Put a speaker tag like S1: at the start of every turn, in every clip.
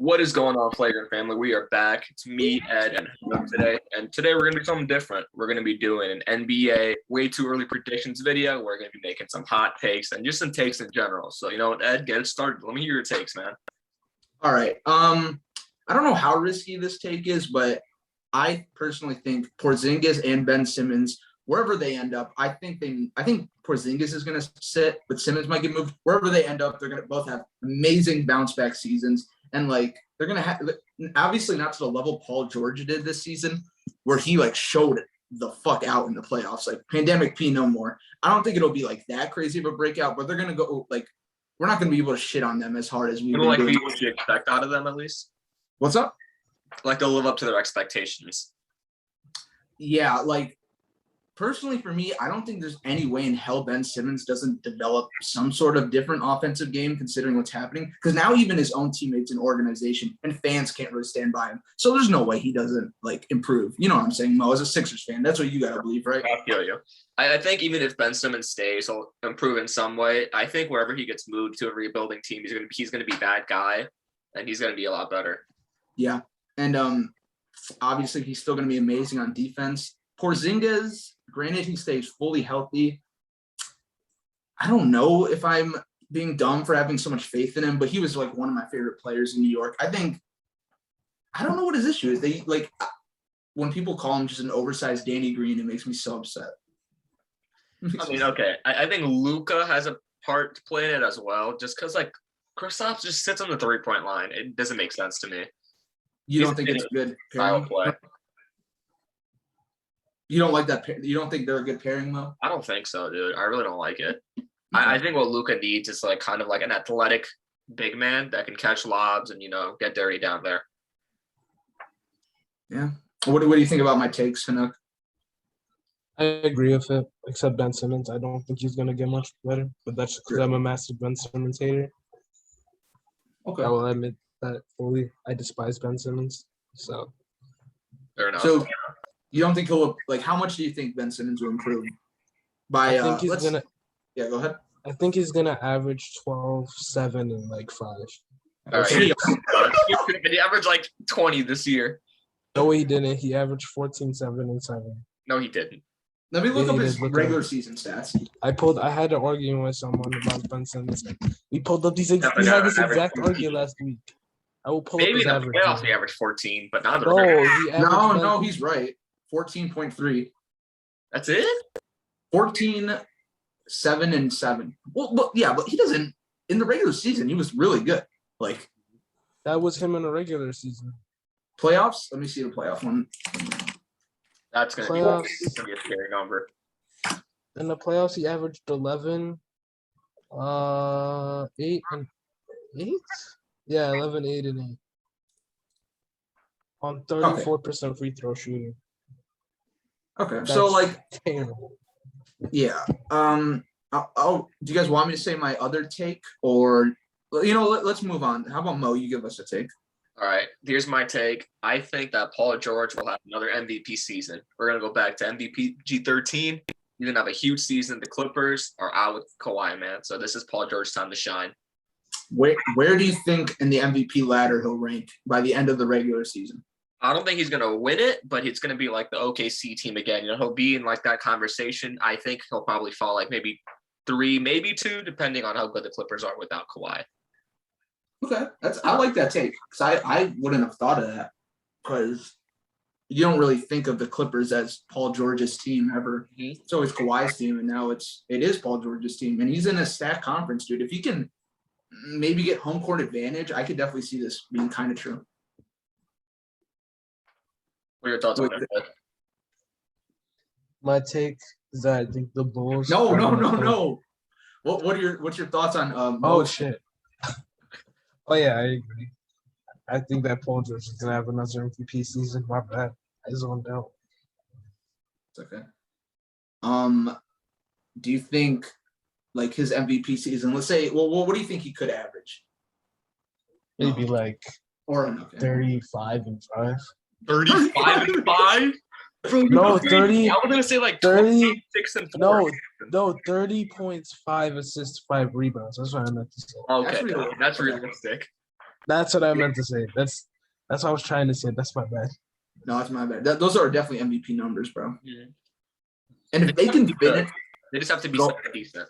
S1: What is going on, Flagrant family? We are back. It's me, Ed, and Hanuk today. And today we're going to do something different. We're going to be doing an NBA way too early predictions video. We're going to be making some hot takes and just some takes in general. So, you know what, Ed, get it started. Let me hear your takes, man.
S2: All right. I don't know how risky this take is, but I personally think Porzingis and Ben Simmons, wherever they end up, I think Porzingis is going to sit, but Simmons might get moved. Wherever they end up, they're going to both have amazing bounce back seasons. And they're going to have, obviously not to the level Paul George did this season, where he showed the fuck out in the playoffs. Pandemic P no more. I don't think it'll be that crazy of a breakout, but they're going to go we're not going to be able to shit on them as hard as we
S1: what you expect out of them at least.
S2: What's up?
S1: They'll live up to their expectations.
S2: Yeah, personally for me, I don't think there's any way in hell Ben Simmons doesn't develop some sort of different offensive game considering what's happening. Because now even his own teammates and organization and fans can't really stand by him. So there's no way he doesn't improve. You know what I'm saying, Mo? As a Sixers fan, that's what you got to believe, right?
S1: I feel you. I think even if Ben Simmons stays, he'll improve in some way. I think wherever he gets moved to a rebuilding team, he's gonna be that guy, and he's gonna be a lot better.
S2: Yeah, and obviously he's still gonna be amazing on defense. Porzingis, granted he stays fully healthy. I don't know if I'm being dumb for having so much faith in him, but he was one of my favorite players in New York. I don't know what his issue is. They when people call him just an oversized Danny Green, it makes me so upset.
S1: Okay. I think Luka has a part to play in it as well, just because Kristaps just sits on the 3-point line. It doesn't make sense to me.
S2: You don't think it's good
S1: style play?
S2: You don't like that? You don't think they're a good pairing, Mo?
S1: I don't think so, dude. I really don't like it. I think what Luka needs is kind of an athletic big man that can catch lobs and get dirty down there.
S2: Yeah. What do you think about my takes, Hanuk?
S3: I agree with it, except Ben Simmons. I don't think he's going to get much better, but that's because I'm a massive Ben Simmons hater.
S2: Okay.
S3: I will admit that fully. I despise Ben Simmons, so.
S1: Fair enough.
S2: So you don't think he'll how much do you think Ben Simmons will improve? I think he's gonna. Yeah, go ahead.
S3: I think he's gonna average 12, 7, and 5.
S1: All right. He averaged 20 this year.
S3: No, he didn't. He averaged 14, 7, and 7.
S1: No, he didn't.
S2: Let me look up his regular season stats.
S3: I had an argument with someone about Ben Simmons. We pulled up these. We had this exact argument last week. I will pull up his average.
S1: Maybe in the playoffs he averaged 14, but not the
S2: No, he's right. 14.3.
S1: That's it?
S2: 14, 7, and 7. Well, but he doesn't. In the regular season, he was really good.
S3: That was him in the regular season.
S2: Playoffs? Let me see the playoff one.
S1: That's going to be a scary number.
S3: In the playoffs, he averaged 11, 8, and 8? Yeah, 11, 8, and 8. On 34% free throw shooting.
S2: Okay,
S3: that's
S2: so
S3: terrible.
S2: Yeah. Do you guys want me to say my other take, or let's move on? How about Mo? You give us a take.
S1: All right, here's my take. I think that Paul George will have another MVP season. We're gonna go back to MVP G13. He's gonna have a huge season. The Clippers are out with Kawhi, man. So this is Paul George's time to shine.
S2: Where do you think in the MVP ladder he'll rank by the end of the regular season?
S1: I don't think he's going to win it, but it's going to be the OKC team again. He'll be in that conversation. I think he'll probably fall maybe 3, maybe 2, depending on how good the Clippers are without Kawhi.
S2: Okay, I like that take because I wouldn't have thought of that because you don't really think of the Clippers as Paul George's team ever. Mm-hmm. It's always Kawhi's team, and now it is Paul George's team, and he's in a stacked conference, dude. If he can maybe get home court advantage, I could definitely see this being kind of true.
S1: What are your thoughts on that?
S3: My take is that I think the Bulls.
S2: No. What's your thoughts on?
S3: Shit. Oh yeah, I agree. I think that Paul George is gonna have another MVP season. My bad. I zoned out.
S2: It's okay. Do you think his MVP season? Let's say, what do you think he could average?
S3: Maybe
S2: 35
S3: and 5.
S1: 35 and 5?
S3: Bro, no, 30.
S1: I was gonna say
S3: 30,
S1: 6 and 4.
S3: No, 30 points, 5 assists, 5 rebounds. That's what I meant to say.
S1: Okay, that's realistic.
S3: That's what I meant to say. That's what I was trying to say. That's my bad.
S2: No, that's my bad. Those are definitely MVP numbers, bro.
S1: Mhm.
S2: And if they can
S1: Be good.
S2: finish,
S1: They just have to be
S2: Go-
S1: somewhat decent.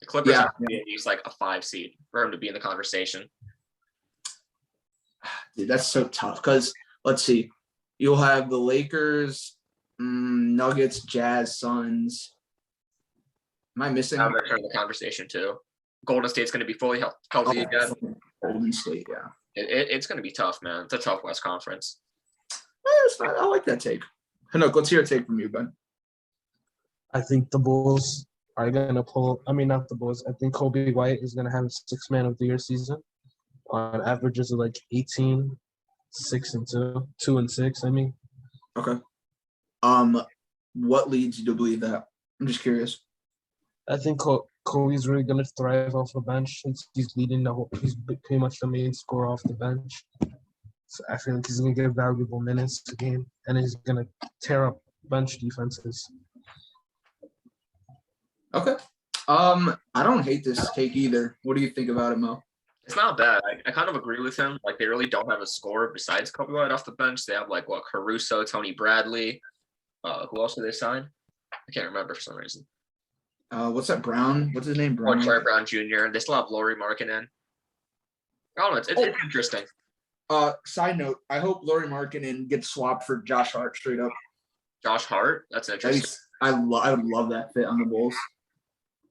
S1: The Clippers
S2: Yeah.
S1: have to be at least like a 5 seed for him to be in the conversation.
S2: dude, that's so tough. Because let's see, you'll have the Lakers, Nuggets, Jazz, Suns. Am I missing?
S1: Now they're turning the conversation too. Golden State's going to be fully healthy again.
S2: Golden State, yeah.
S1: It's going to be tough, man. It's a tough West Conference.
S2: I like that take. Hanok, let's hear a take from you, Ben.
S3: I think the Bulls are gonna pull. I mean, not the Bulls. I think Kobe White is gonna have a 6-man of the year season on averages of like 18, 6 and 2, 2 and 6. I mean,
S2: Okay. What leads you to believe that? I'm just curious.
S3: I think Kobe's really gonna thrive off the bench since he's leading the whole. He's pretty much the main scorer off the bench. So I feel like he's gonna get valuable minutes a game, and he's gonna tear up bench defenses.
S2: Okay. I don't hate this take either. What do you think about it, Mo?
S1: It's not bad. I kind of agree with him. Like, they really don't have a scorer besides Kobe White off the bench. They have, like, what, Caruso, Tony Bradley. Who else did they sign? I can't remember for some reason.
S2: What's that, Brown? What's his name?
S1: Or
S2: Brown.
S1: Larry Brown Jr. They still have Laurie Markkinen. I don't know. It's interesting.
S2: Side note, I hope Laurie Markkinen gets swapped for Josh Hart straight up.
S1: Josh Hart. That's interesting.
S2: I would love that fit on the Bulls.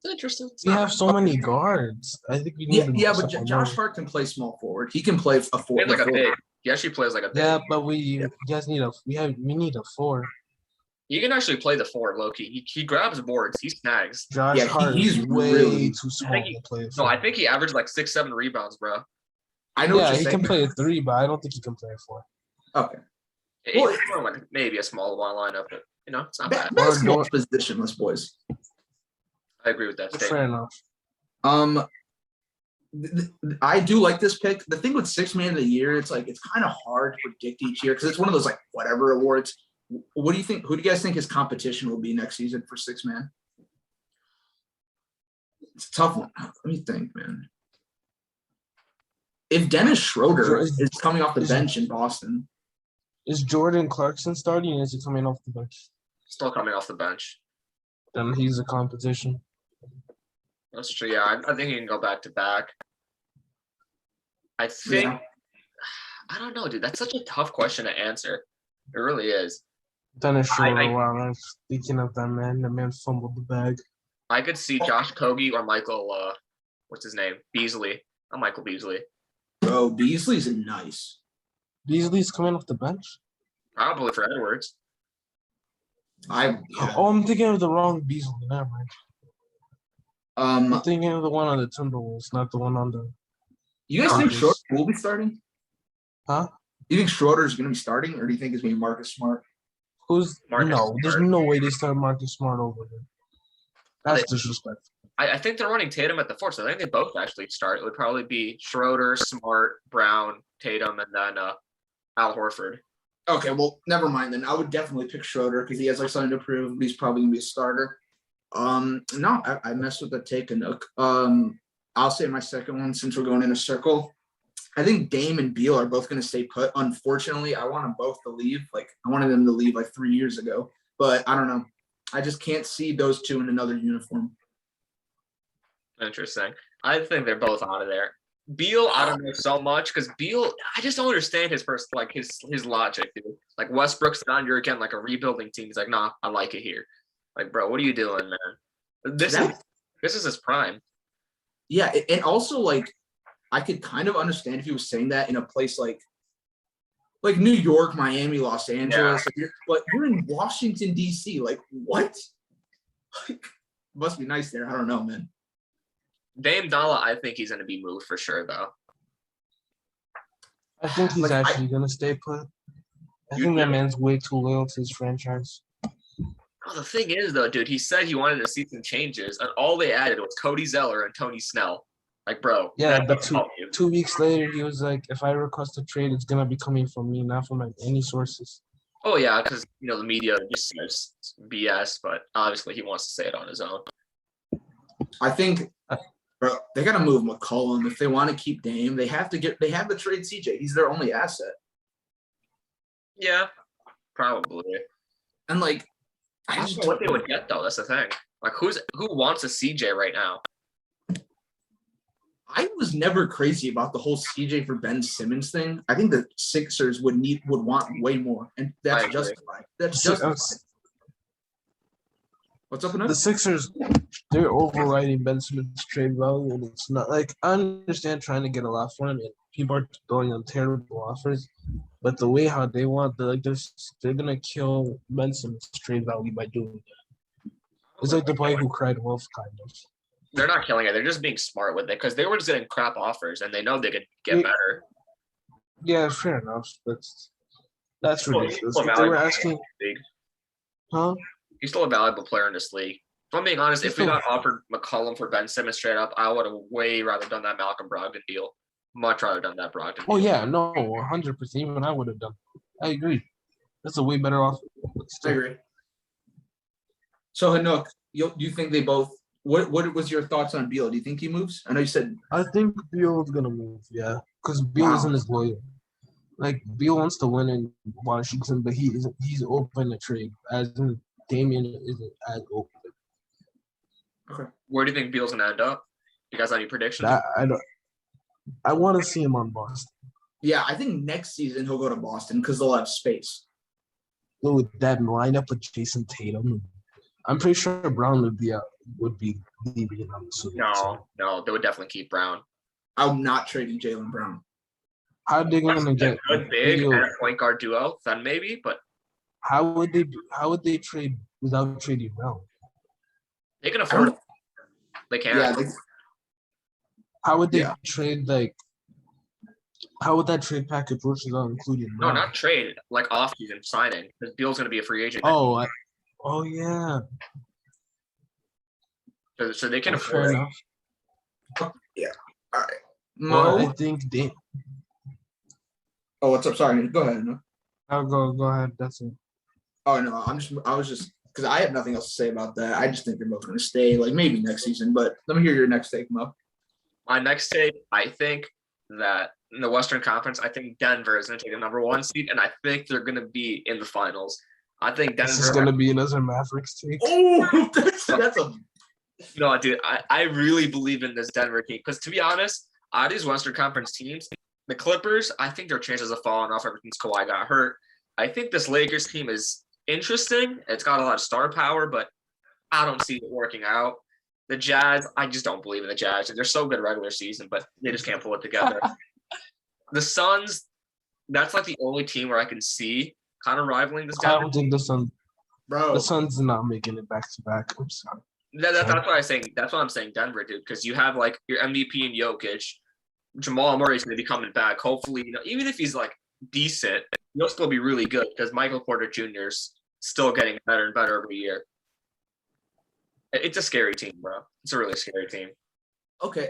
S1: It's interesting. It's
S3: We
S1: not
S3: have so many guards. I think we need.
S2: Yeah, but Josh Hart can play small forward. He can play a
S1: He
S2: forward.
S1: plays like a big. He actually plays like a big.
S3: Yeah, but we guys need a. We need a 4.
S1: He can actually play the 4, Loki. He grabs boards. He snags.
S3: Josh
S2: Yeah,
S3: Hart
S2: he's
S3: is way
S2: really-
S3: too small
S1: think he-
S3: to play.
S1: No, I think he averaged like 6-7 rebounds, bro.
S2: I know what
S3: Yeah,
S2: you're
S3: he
S2: saying.
S3: can play a 3, but I don't think he can play a 4.
S2: Okay.
S1: He's
S2: Well-
S1: more like maybe a small one lineup, but it's not bad.
S2: Basketball's positionless, boys.
S1: I agree with that
S3: Fair
S1: statement.
S3: enough.
S2: I do like this pick. The thing with 6-man of the year, it's like it's kind of hard to predict each year because it's one of those like whatever awards. What do you think? Who do you guys think his competition will be next season for 6-man? It's a tough one. Let me think, man. If Dennis Schroeder is coming off the bench in Boston,
S3: Is Jordan Clarkson starting or is he coming off the bench?
S1: Still coming off the bench.
S3: Then he's a competition.
S1: That's true. Yeah, I think he can go back to back. I think.
S2: Yeah.
S1: I don't know, dude. That's such a tough question to answer. It really is.
S3: Dennis
S1: I-
S3: Schroeder, wow, I'm speaking of that man, the man fumbled the bag.
S1: I could see Josh Kogi or Michael. What's his name? Beasley. Not Michael Beasley.
S2: bro, Beasley's nice.
S3: Beasley's coming off the bench?
S1: Probably for Edwards.
S2: Yeah.
S3: Oh, I'm thinking of the wrong Beasley. Never mind. I'm
S2: Um,
S3: thinking of the one on the Timberwolves, not the one on the.
S2: you guys think
S3: Marcus.
S2: Schroeder will be starting?
S3: Huh?
S2: You think Schroeder is going to be starting, or do you think it's going to be Marcus Smart?
S3: Who's
S1: Marcus
S3: no? There's
S1: Smart.
S3: no way they start Marcus Smart over him. That's disrespectful.
S1: I think they're running Tatum at the 4, so I think they both actually start. It would probably be Schroeder, Smart, Brown, Tatum, and then Al Horford.
S2: Okay, well, never mind then. I would definitely pick Schroeder because he has like something to prove. But he's probably gonna be a starter. No, I messed with the take a nook. I'll say my second one since we're going in a circle. I think Dame and Beal are both gonna stay put. Unfortunately, I want them both to leave. Like I wanted them to leave like 3 years ago, but I don't know. I just can't see those two in another uniform.
S1: Interesting. I think they're both out of there. Beal, I don't know so much because Beal, I just don't understand his his logic, dude. Like Westbrook's down, you're again like a rebuilding team. He's like, nah, I like it here. Like, bro, what are you doing, man? This is his prime.
S2: Yeah, and also like I could kind of understand if he was saying that in a place like New York, Miami, Los Angeles, but you're in Washington D.C. Like what? Like, must be nice there. I don't know, man.
S1: Dame Dalla, I think he's gonna be moved for sure, though.
S3: I think he's
S2: Like,
S3: actually gonna stay put. I think that man's way too loyal to his franchise.
S1: Oh, the thing is, though, dude, he said he wanted to see some changes, and all they added was Cody Zeller and Tony Snell. Like, bro,
S3: Yeah,
S1: that
S3: but
S1: doesn't help you.
S3: 2 weeks later, he was like, "If I request a trade, it's gonna be coming from me, not from like any sources."
S1: Oh yeah, because the media just says BS, but obviously he wants to say it on his own.
S2: I think Bro, they gotta move McCollum if they want to keep Dame. They have to trade CJ. He's their only asset.
S1: Yeah, probably.
S2: And like,
S1: I don't know what they would get though. That's the thing. Like, who wants a CJ right now?
S2: I was never crazy about the whole CJ for Ben Simmons thing. I think the Sixers would want way more, and that's justified. That's justified. What's up,
S3: The
S2: Anook?
S3: Sixers, they're overriding Ben Simmons' trade value, and it's not like I understand trying to get a lot for him, and people are throwing on terrible offers, but the way how they want, they're gonna kill Ben Simmons' trade value by doing that. It's like the boy who cried wolf, kind of.
S1: They're not killing it. They're just being smart with it because they were just getting crap offers, and they know they could get better.
S3: Yeah, fair enough, but that's
S1: Well,
S3: ridiculous.
S1: he's still
S3: They were
S1: valuable
S3: asking,
S1: in this league.
S3: huh?
S1: He's still a valuable player in this league. If I'm being honest, if we got offered McCollum for Ben Simmons straight up, I would have way rather done that Malcolm Brogdon deal. Much rather done that Brogdon.
S3: Oh
S1: deal.
S3: yeah, no, 100%. Even I would have done. I agree. That's a way better offer.
S2: I agree. So Hanuk, you think they both? What was your thoughts on Beal? Do you think he moves? I know you said.
S3: I think Beal's gonna move, yeah, because Beal isn't as loyal. Like Beal wants to win in Washington, but he's open to trade. As in Damian isn't as open.
S2: Okay.
S1: Where do you think Beal's gonna end up? You guys have any predictions?
S3: I don't. I want to see him on Boston.
S2: Yeah, I think next season he'll go to Boston because they'll have space.
S3: With that lineup with Jason Tatum, I'm pretty sure Brown would be leaving on the Suns.
S1: No, they would definitely keep Brown.
S2: I'm not trading Jaylen Brown.
S3: How are they
S1: That's
S3: gonna
S1: a
S3: get
S1: good big
S3: Beal?
S1: and a point guard duo, then maybe, but
S3: How would they trade without trading Brown?
S1: they can afford it. They can.
S2: Yeah,
S3: How would they
S2: Yeah.
S3: trade how would that trade package work without including
S1: No,
S3: Brown?
S1: not trade, like off-season signing. Because Beal's gonna be a free agent.
S3: Oh, yeah.
S1: So they can
S3: Fair
S1: afford it.
S3: enough.
S2: All right.
S3: Well,
S2: Mo.
S3: I think they.
S2: Oh, what's up? Sorry, go ahead. No.
S3: I'll go ahead. That's it.
S2: Oh no, I was just because I have nothing else to say about that. I just think they're both going to stay, like maybe next season. But let me hear your next take, Mo.
S1: My next take, I think that in the Western Conference, I think Denver is going to take the number 1 seed, and I think they're going to be in the finals. I think Denver.
S3: This is gonna be another Mavericks take.
S2: Oh, that's a.
S1: No, dude, I really believe in this Denver team because, to be honest, out of these Western Conference teams, the Clippers, I think their chances of falling off ever since Kawhi got hurt. I think this Lakers team is interesting. It's got a lot of star power, but I don't see it working out. The Jazz, I just don't believe in the Jazz. They're so good regular season, but they just can't pull it together. The Suns, that's like the only team where I can see kind of rivaling this
S3: I
S1: Denver.
S3: don't think the
S2: Bro,
S3: Suns are not making it back to back. I'm sorry.
S1: That's why I'm saying. That's why I'm saying Denver, dude. Because you have like your MVP and Jokic, Jamal Murray's going to be coming back. Hopefully, even if he's like decent, he'll still be really good because Michael Porter Jr. is still getting better and better every year. It's a scary team, bro. It's a really scary team.
S2: okay.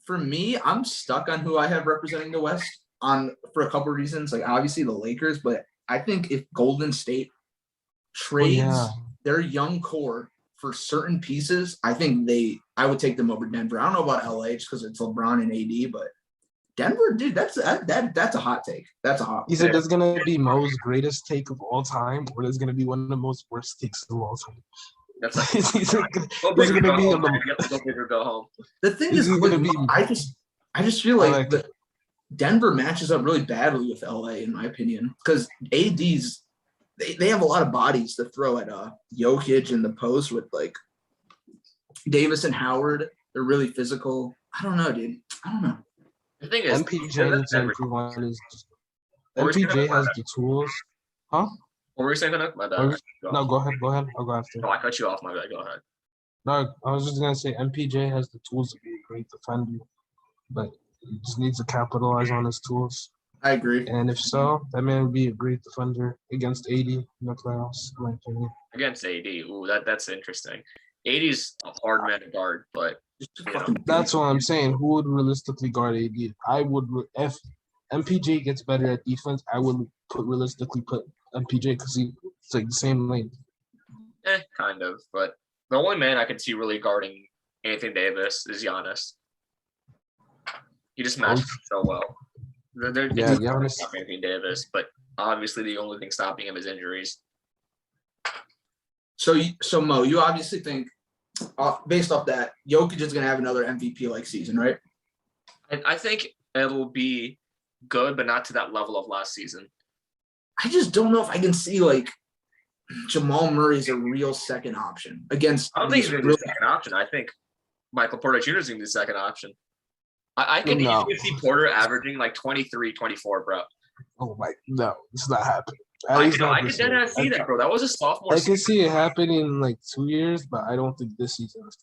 S2: For me, I'm stuck on who I have representing the West for a couple of reasons. Like obviously the Lakers, but I think if Golden State trades their young core for certain pieces, I would take them over Denver. I don't know about LA just because it's LeBron and AD, but Denver, dude, that's a hot take. That's a hot.
S3: He said that's gonna be Mo's greatest take of all time, or it's gonna be one of the most worst takes of all time.
S1: That's like,
S3: He's like,
S1: go
S3: this is
S1: big or
S3: gonna
S1: go
S3: be
S1: home,
S3: on the.
S1: man. You have to go big or go home.
S2: The thing
S3: This
S2: is,
S3: is gonna be-
S2: I just feel
S3: I
S2: like
S3: like
S2: Denver matches up really badly with LA, in my opinion, because AD's they have a lot of bodies to throw at Jokic in the post with like Davis and Howard. They're really physical. I don't know, dude. I don't know.
S1: The thing is,
S3: MPJ needs to improve on his.
S1: What were you saying
S3: MPJ
S1: about
S3: has
S1: that?
S3: the tools. Huh?
S1: What were you saying, Canuck? My bad.
S3: What was- No, go ahead. I'll go after.
S1: No, I cut you off. My bad. Go ahead.
S3: No, I was just gonna say MPJ has the tools to be a great defender, but he just needs to capitalize on his tools.
S2: I agree.
S3: And if so, that man would be a great defender against 80 in the playoffs, in my opinion.
S1: Against AD. Ooh, that's interesting. 80's a hard man to guard, but
S2: Just
S1: Yeah.
S2: fucking
S3: That's what I'm saying. Who would realistically guard AD? I would, if MPJ gets better at defense, I would realistically put MPJ because it's like the same lane.
S1: kind of. But the only man I can see really guarding Anthony Davis is Giannis. He just matched up so well.
S3: Yeah,
S1: It's
S3: Giannis.
S1: stop Anthony Davis, but obviously the only thing stopping him is injuries.
S2: So Mo, you obviously think, based off that, Jokic is gonna have another MVP-like season, right?
S1: I think it'll be good, but not to that level of last season.
S2: I just don't know if I can see like Jamal Murray is a real second option against.
S1: I don't think he's
S2: these
S1: going to be the second option. I think Michael Porter Jr. is going to be the second option. I can
S3: No.
S1: easily see Porter averaging like 23, 24, bro.
S3: Oh my, no, it's not happening. At
S1: I
S3: least
S1: could
S3: not this
S1: dead
S3: year.
S1: ass see that, bro. That was a sophomore
S3: I
S1: season.
S3: can see it happening in like 2 years, but I don't think this season is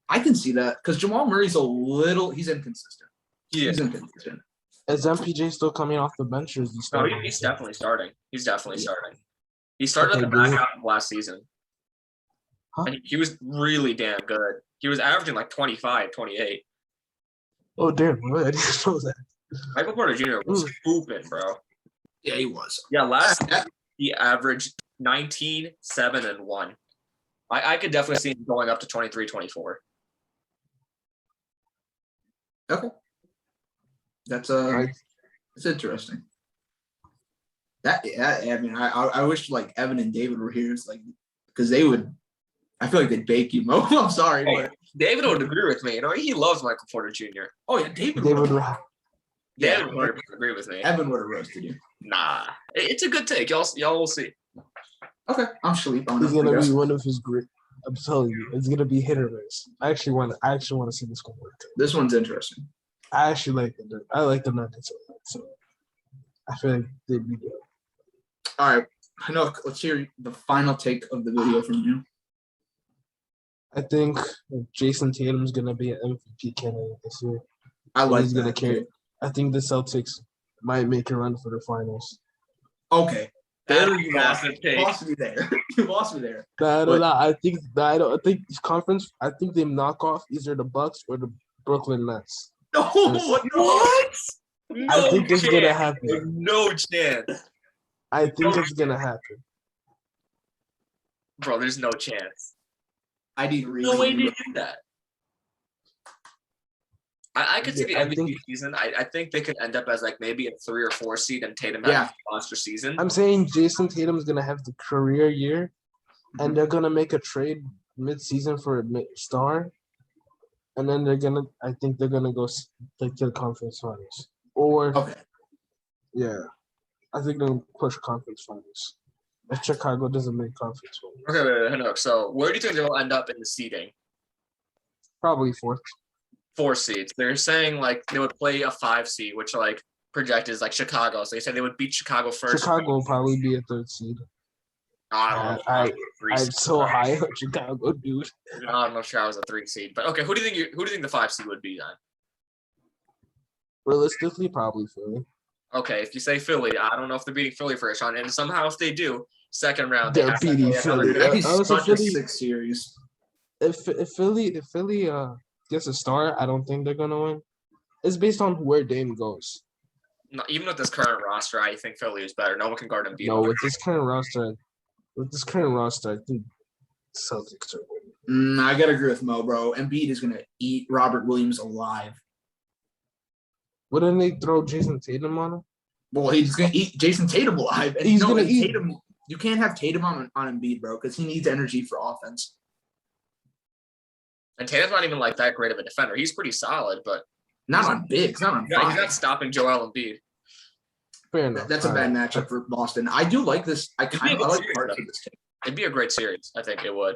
S2: I can see that because Jamal Murray's he's inconsistent.
S1: Yeah.
S2: He's inconsistent.
S3: Is MPJ still coming off the bench, or is he
S1: No,
S3: starting?
S1: he's definitely starting. He's definitely starting. He started
S3: Okay,
S1: at the back
S3: dude.
S1: half of last season.
S3: Huh?
S1: And he was really damn good. He was averaging like 25, 28.
S3: Oh damn! I didn't know that.
S1: Michael Porter Jr. was hooping, bro.
S2: Yeah, he was.
S1: Yeah, last year he averaged 19, 7, and 1. I could definitely see him going up to 23, 24.
S2: Okay. That's
S3: Right.
S2: it's interesting. I mean, I wish like Evan and David were here. It's like because they would. I feel like they'd bake you, Mo. I'm sorry,
S1: Hey,
S2: but
S1: David would agree with me. You know, he loves Michael Porter Jr.
S2: oh yeah, David
S3: They
S2: would.
S3: would.
S1: David would agree with me.
S2: Evan would have roasted you.
S1: Nah, it's a good take. Y'all will see.
S2: Okay, I'm sleep on
S3: He's
S2: it.
S3: gonna be one of his great. I'm telling you, it's gonna be hit or miss. I actually want to see this go work.
S2: This one's interesting.
S3: I actually like the I like the Nuggets a lot, so I feel like they'd be good.
S2: All right, I know. Let's hear the final take of the video from you.
S3: I think Jason Tatum's gonna be an MVP candidate this year.
S2: I like
S3: He's gonna
S2: that.
S3: carry. I think the Celtics might make a run for the finals.
S2: Okay,
S1: That's
S2: there
S1: a
S2: you lost.
S1: massive
S2: You
S1: take.
S2: lost me there. You lost me there.
S3: No.
S2: But-
S3: I think I don't. I think this conference. I think they knock off either the Bucks or the Brooklyn Nets.
S2: No,
S1: What? No
S3: I think it's
S1: chance.
S3: gonna happen.
S1: No chance.
S3: I think it's gonna happen.
S1: Bro, there's no chance.
S2: I need
S1: No
S2: reason.
S1: way they do that. I could see the
S3: Yeah, I
S1: MVP
S3: think-
S1: season. I think they could end up as like maybe a 3 or 4 seed and Tatum
S2: Yeah.
S1: has a monster season.
S3: I'm saying Jason Tatum's gonna have the career year, and they're gonna make a trade mid-season for a star, and then I think they're gonna go like to the conference finals, or
S2: Okay.
S3: yeah, I think they'll push conference finals. If Chicago doesn't make conference finals,
S1: Okay, wait, no. So where do you think they'll end up in the seeding?
S3: probably fourth.
S1: 4 seeds. They're saying like they would play a 5 seed, which like projected is like Chicago. So they said they would beat Chicago first.
S3: Chicago will probably be a third seed.
S1: I don't know.
S3: I-
S1: Three
S3: I'm
S1: seed.
S3: so high on Chicago, dude.
S1: I'm not sure I was a 3 seed, but okay. Who do you think the 5 seed would be then?
S3: Realistically, probably Philly.
S1: Okay, if you say Philly, I don't know if they're beating Philly first round, and somehow if they do, second round,
S3: They're
S1: have to
S3: beating
S1: play another
S3: Philly.
S1: good-
S3: I
S2: He's
S3: was
S2: such a
S3: Philly-
S2: 6 series.
S3: If Philly gets a star, I don't think they're gonna win. It's based on where Dame goes.
S1: No, even with this current roster, I think Philly is better. No one can guard Embiid.
S3: No, with this current roster, I think Celtics are winning.
S2: I gotta agree with Mo, bro. Embiid is gonna eat Robert Williams alive.
S3: Wouldn't they throw Jason Tatum on him?
S2: Well, he's gonna eat Jason Tatum alive. And
S3: He's
S2: no,
S3: gonna
S2: and
S3: eat-
S2: Tatum. You can't have Tatum on Embiid, bro, because he needs energy for offense.
S1: And Tatum's not even like that great of a defender. He's pretty solid, but
S2: Not on bigs, not on
S1: he's
S2: five.
S1: not stopping Joel Embiid.
S3: Fair enough.
S2: That's a
S3: All
S2: bad
S3: right.
S2: matchup for Boston. I do like this. I kind of
S1: good
S2: like
S1: series,
S2: parts
S1: though.
S2: of this team.
S1: It'd be a great series. I think it would.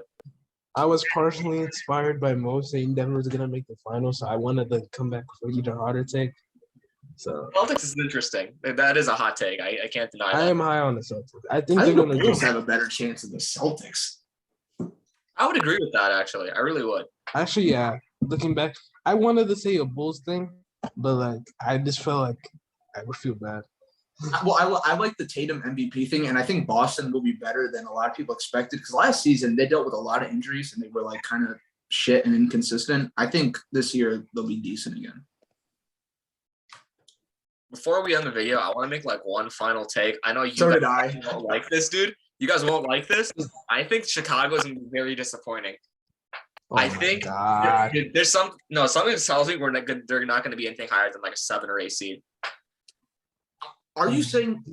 S3: I was partially inspired by Mo saying Denver's gonna make the finals, so I wanted to come back for either hotter take. So
S1: Celtics is interesting. That is a hot take. I can't deny
S3: I
S1: that.
S3: am high on the Celtics. I think
S2: I
S3: they're
S2: think the
S3: gonna
S2: Bulls
S3: go.
S2: have a better chance than the Celtics.
S1: I would agree with that, actually. I really would.
S3: Actually, yeah. Looking back, I wanted to say a Bulls thing, but like I just felt like I would feel bad.
S2: Well, I like the Tatum MVP thing, and I think Boston will be better than a lot of people expected because last season they dealt with a lot of injuries and they were like kind of shit and inconsistent. I think this year they'll be decent again.
S1: Before we end the video, I want to make like one final take. I know you
S2: So
S1: guys
S2: did I.
S1: won't like this, dude. You guys won't like this. I think Chicago is going to be very disappointing.
S3: Oh
S1: I
S3: my
S1: think
S3: God.
S1: there's something that tells me they're not going to be anything higher than like a 7 or 8 seed.
S2: Are you saying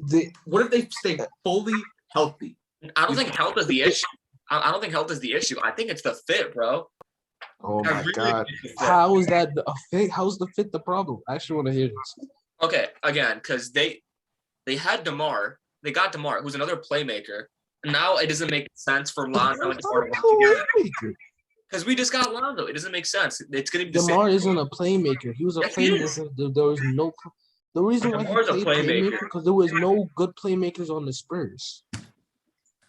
S2: what if they stay fully healthy?
S1: I don't think health is the issue. I don't think health is the issue. I think it's the fit, bro.
S3: Oh
S1: I
S3: my
S1: really
S3: God.
S1: think it's the fit.
S3: How is that a fit? How's the fit the problem? I actually want to hear this.
S1: Okay, again, because they had DeMar. They got DeMar, who's another playmaker. And now it doesn't make sense for Lonzo and DeMar to work together. Because we just got Lonzo. It doesn't make sense. It's going to be the
S3: DeMar
S1: same.
S3: isn't a playmaker. He was a
S1: Yes, he is.
S3: playmaker. There was no. The reason why he
S1: DeMar's a
S3: played
S1: playmaker.
S3: playmaker because there was no good playmakers on the Spurs.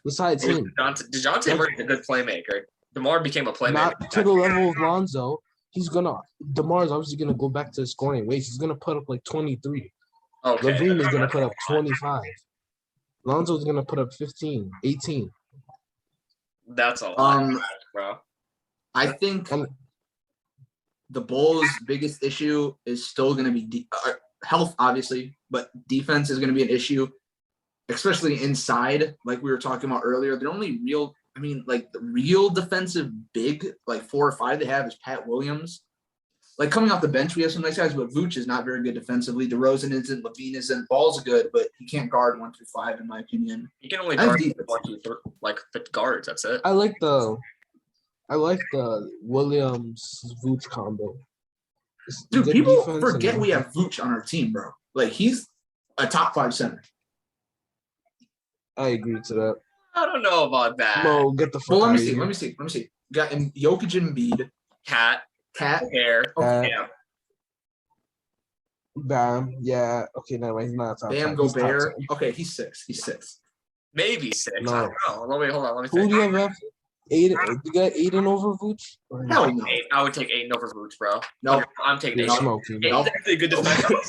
S3: Besides him,
S1: DeJounte Murray's a good playmaker. DeMar became a playmaker.
S3: not to the level of Lonzo. DeMar is obviously gonna go back to scoring ways. He's gonna put up like 23.
S1: Okay.
S3: LaVine is gonna put up 25. Lonzo's gonna put up 15, 18.
S1: That's a lot, bro.
S2: I think the Bulls' biggest issue is still going to be health, obviously, but defense is going to be an issue, especially inside. Like we were talking about earlier, the only real, the real defensive big, like 4 or 5 they have is Pat Williams. Like coming off the bench, we have some nice guys, but Vooch is not very good defensively. DeRozan isn't, LaVine isn't. Ball's good, but he can't guard 1 through 5, in my opinion.
S1: He can only guard 1, 2, 3, like the guards. That's it.
S3: I like the Williams Vooch combo.
S2: Dude, people forget we have Vooch on our team, bro. Like he's a top 5 center.
S3: I agree to that.
S1: I don't know about that.
S3: No, get the fuck
S2: Well,
S3: out
S2: let
S3: of
S2: me
S3: here.
S2: see. Got Jokic, Embiid,
S1: Cat,
S2: Hair.
S3: Okay.
S1: yeah.
S3: Bam. Yeah. Okay, no, he's not top
S2: Bam,
S3: 10. He's top
S2: Gobert.
S3: 10.
S2: Okay, he's 6. He's 6.
S1: Maybe 6.
S3: No.
S1: I don't know. Wait, hold on. Let me
S3: Who
S1: think.
S3: do you have after? Aiden, you got Aiden over Vooch?
S2: Hell no.
S1: I would take Aiden over Vooch, bro.
S2: No.
S1: I'm taking
S3: You're
S1: Aiden.
S3: smoking.
S1: Aiden's actually a good defender.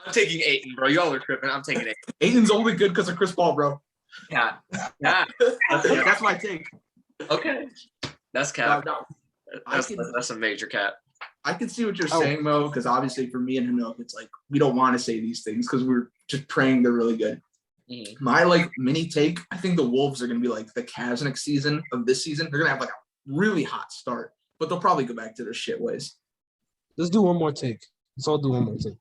S1: I'm taking Aiden, bro. Y'all are tripping. I'm taking Aiden.
S2: Aiden's only good because of Chris Paul, bro.
S1: Cat.
S2: That's my take.
S1: Okay. That's Cat.
S2: No.
S1: That's a major Cat.
S2: I can see what you're saying, Mo, because obviously for me and Hanok, it's like we don't want to say these things because we're just praying they're really good.
S1: Mm-hmm.
S2: My mini take, I think the Wolves are going to be like the Cavs next season of this season. They're going to have like a really hot start, but they'll probably go back to their shit ways.
S3: Let's do one more take. Let's all do one more take.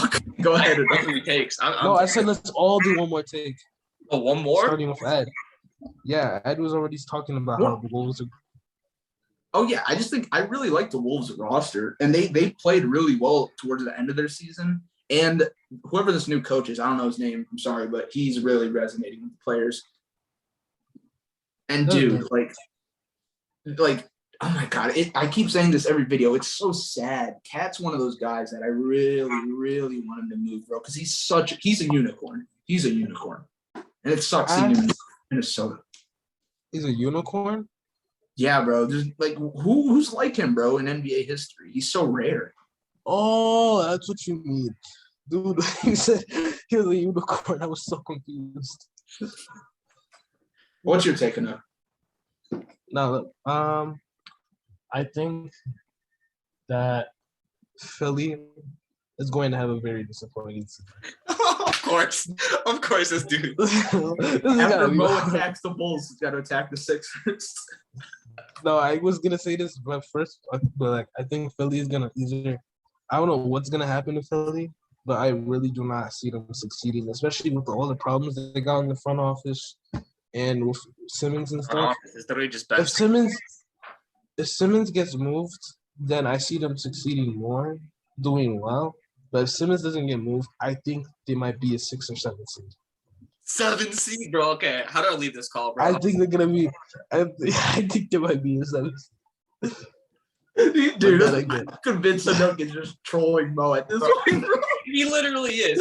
S2: Okay, go ahead.
S1: Takes.
S3: I said let's all do one more take.
S1: Oh, one more?
S3: Starting with Ed. Yeah, Ed was already talking about how the Wolves are.
S2: Oh, yeah. I really like the Wolves roster, and they played really well towards the end of their season. And whoever this new coach is, I don't know his name. I'm sorry, but he's really resonating with the players. And dude, like, oh my God, I keep saying this every video. It's so sad. Cat's one of those guys that I really, really want him to move, bro, because he's a unicorn. He's a unicorn. And it sucks seeing him in Minnesota.
S3: He's a unicorn?
S2: Yeah, bro. There's who's like him, bro, in NBA history. He's so rare.
S3: Oh, that's what you mean. Dude, he said he was a unicorn. I was so confused.
S2: What's your take on that?
S3: No, I think that Philly is going to have a very disappointing season.
S1: Of course, this dude.
S2: After Mo attacks the Bulls, he's got to attack the Sixers.
S3: No, I was gonna say this, but I think Philly is gonna either. I don't know what's gonna happen to Philly, but I really do not see them succeeding, especially with all the problems that they got in the front office and with Simmons and stuff.
S1: It's literally just
S3: If Simmons gets moved, then I see them succeeding more, doing well. But if Simmons doesn't get moved, I think they might be a 6 or 7 seed.
S1: 7 seed, bro. Okay, how do I leave this call, bro?
S3: I think they're gonna be. I think they might be a 7 seed.
S2: Dude, I'm convinced Hanok is just trolling Mo at this point, bro.
S1: He literally is.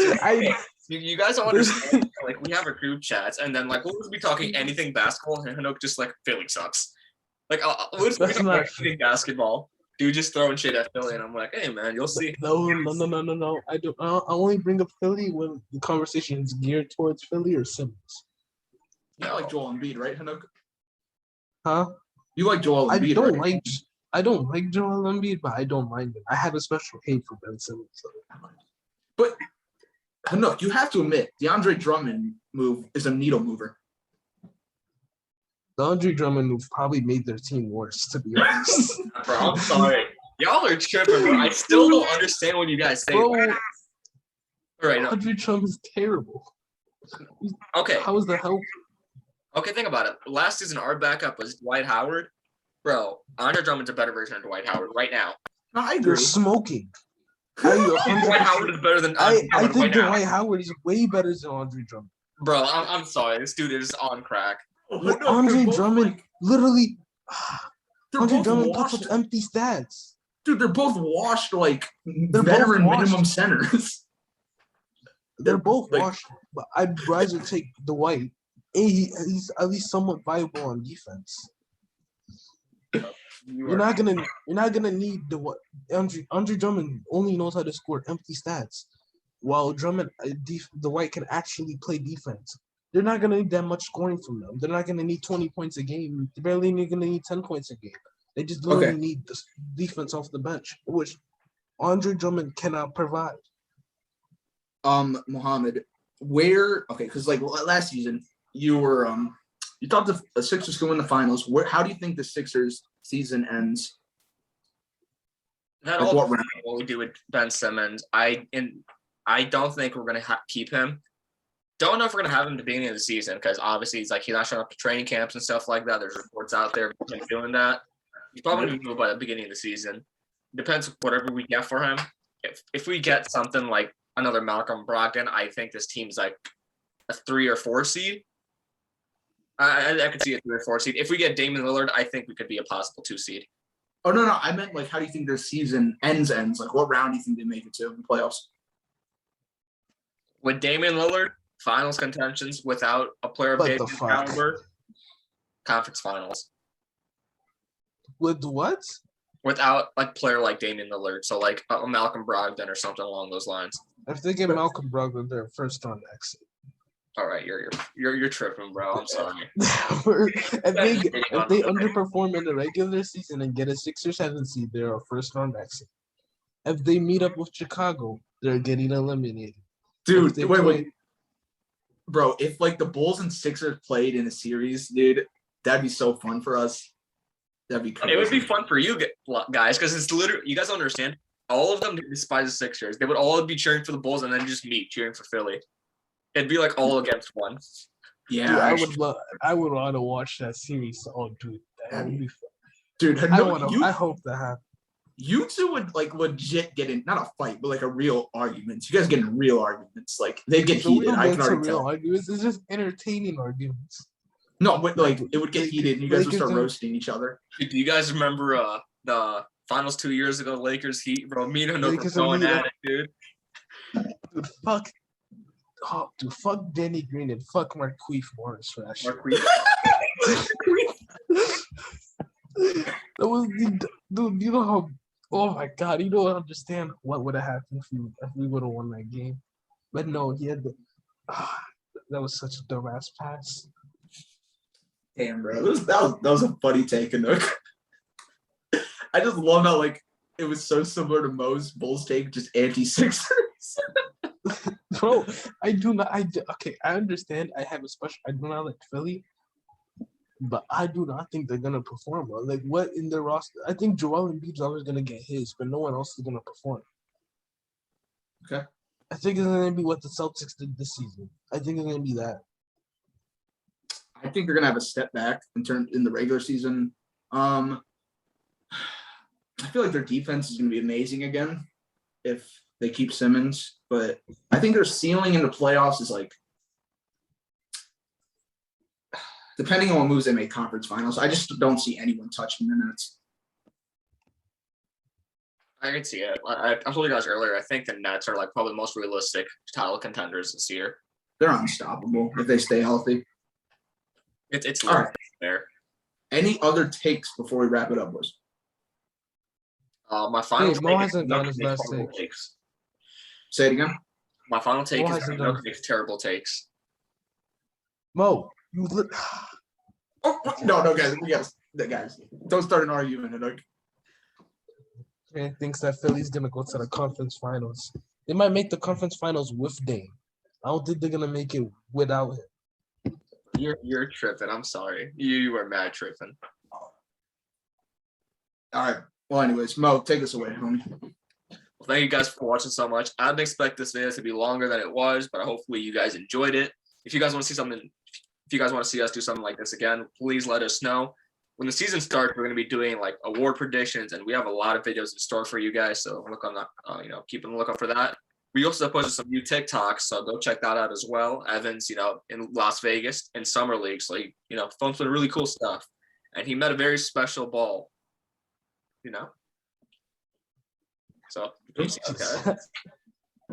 S1: You guys don't understand. Like, we have our group chats, and then we'll just be talking anything basketball, and Hanok just Philly sucks. We'll just be talking anything basketball. Dude just throwing shit at Philly, and I'm like, hey man, you'll see.
S3: No. I don't. I only bring up Philly when the conversation is geared towards Philly or Simmons.
S2: You like Joel Embiid, right, Hanok?
S3: Huh?
S2: You like Joel Embiid?
S3: I don't like Joel Embiid, but I don't mind him. I have a special hate for Ben Simmons. So.
S2: But Hanok, you have to admit, DeAndre Drummond move is a needle mover.
S3: The Andre Drummond move probably made their team worse, to be honest.
S1: Bro, I'm sorry. Y'all are tripping, bro. I still don't understand what you guys say.
S3: Bro,
S1: All right, no.
S3: Andre Drummond is terrible.
S1: Okay.
S3: How is the help?
S1: Okay, think about it. Last season, our backup was Dwight Howard. Bro, Andre Drummond's a better version of Dwight Howard right now.
S2: No, I
S3: You're
S2: agree.
S3: smoking.
S1: Dwight Howard is better than
S3: I
S1: Andre Drummond
S3: think
S1: right now.
S3: Dwight Howard is way better than Andre Drummond.
S1: Bro, I'm sorry. This dude is on crack.
S2: No,
S3: Andre
S2: they're both,
S3: Drummond
S2: like,
S3: literally.
S2: they're
S3: Andre
S2: both
S3: Drummond puts
S2: washed.
S3: up empty stats.
S2: Dude, they're both washed like
S3: both
S2: veteran
S3: washed.
S2: minimum centers.
S3: They're both
S2: like-
S3: washed, but I'd rather take Dwight. He's at least somewhat viable on defense. You're not gonna need Andre Drummond only knows how to score empty stats, while Dwight can actually play defense. They're not gonna need that much scoring from them. They're not gonna need 20 points a game. They're barely gonna need 10 points a game. They just literally need the defense off the bench, which Andre Drummond cannot provide.
S2: Mohammed, because like last season you were you thought the Sixers could win the finals. How do you think the Sixers season ends?
S1: That
S2: Like
S1: all
S2: what
S1: depends
S2: round?
S1: on what we do with Ben Simmons. I don't think we're gonna keep him. Don't know if we're gonna have him at the beginning of the season because obviously he's not showing up to training camps and stuff like that. There's reports out there of him doing that. He's probably gonna be moved by the beginning of the season. Depends whatever we get for him. If we get something like another Malcolm Brogdon, I think this team's like a 3 or 4 seed. I could see a 3 or 4 seed. If we get Damian Lillard, I think we could be a possible 2 seed.
S2: Oh no, I meant like how do you think their season ends? Like what round do you think they make it to in the playoffs?
S1: With Damian Lillard, finals contentions. Without a player of
S3: What the
S1: Damian
S3: fuck?
S1: caliber, conference finals.
S3: With what?
S1: Without like player like Damian Lillard, so like a Malcolm Brogdon or something along those lines.
S3: If they get Malcolm Brogdon, they're first round exit.
S1: All right, you're tripping, bro. I'm sorry.
S3: if they underperform in the regular season and get a 6 or 7 seed, they're a first round exit. If they meet up with Chicago, they're getting eliminated.
S2: Dude,
S3: If they
S2: wait. Bro, if like the Bulls and Sixers played in a series, dude, that'd be so fun for us. That'd be crazy.
S1: It would be fun for you guys because it's literally you guys don't understand. All of them despise the Sixers. They would all be cheering for the Bulls and then just me cheering for Philly. It'd be like all against one.
S2: Yeah,
S3: Dude, I would want to watch that series. Oh, dude, that would be fun.
S2: dude.
S3: I hope that happens.
S2: You two would like legit get in not a fight, but like a real arguments. You guys get in real arguments. Like they get
S3: So we
S2: heated.
S3: don't
S2: I
S3: get
S2: can
S3: to
S2: already
S3: real
S2: tell.
S3: arguments. It's just entertaining arguments.
S2: No, but like it would get heated, and you guys would start
S3: Lakers and-
S2: roasting each other.
S1: Do you guys remember the finals 2 years ago? Lakers Heat, bro. Me and Anoka
S3: Lakers
S1: were
S3: and
S1: going
S3: Heat.
S1: at it, dude.
S3: Dude, fuck. Oh, dude, fuck Danny Green and fuck Marquise Morris for that shit. That was dude. You know how? Oh my god, you don't understand what would have happened if we would have won that game. But no, he had that was such a dumbass pass.
S2: Damn, bro, that was a funny take, Anook. I just love how like it was so similar to Mo's Bulls take, just anti-Sixers.
S3: Bro, I do not. Okay, I understand. I do not like Philly, but I do not think they're gonna perform well. Like what in their roster? I think Joel Embiid's always gonna get his, but no one else is gonna perform.
S2: Okay.
S3: I think it's gonna be what the Celtics did this season. I think it's gonna be that.
S2: I think they're gonna have a step back in the regular season. I feel like their defense is gonna be amazing again if they keep Simmons, but I think their ceiling in the playoffs is like depending on what moves they make conference finals. I just don't see anyone touching the Nets.
S1: I can see it. I told you guys earlier. I think the Nets are like probably the most realistic title contenders this year.
S2: They're unstoppable if they stay healthy.
S1: It's
S2: All right.
S1: there.
S2: Any other takes before we wrap it up, boys?
S1: My final
S3: Mo
S1: take
S3: hasn't
S1: is
S3: done
S1: Anoka
S3: his
S1: makes
S3: last
S1: horrible
S3: take.
S1: takes.
S2: Say it again.
S1: My final take
S3: Mo
S1: is
S3: hasn't
S1: Anoka
S3: done-
S1: makes terrible takes.
S3: Mo,
S2: Oh no, guys, don't start an argument. Anook.
S3: man thinks that Philly's gonna go to the conference finals. They might make the conference finals with Dame. I don't think they're gonna make it without him.
S1: You're tripping. I'm sorry. You were mad tripping.
S2: All right. Well, anyways, Mo, take us away, homie.
S1: Well, thank you guys for watching so much. I didn't expect this video to be longer than it was, but hopefully you guys enjoyed it. If you guys want to see something, if you guys want to see us do something like this again, please let us know. When the season starts, we're going to be doing like award predictions, and we have a lot of videos in store for you guys. So look on that, keep on the lookout for that. We also posted some new TikToks, so go check that out as well. Evan's, in Las Vegas in summer league, so filmed some really cool stuff, and he met a very special ball. So, okay.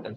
S3: And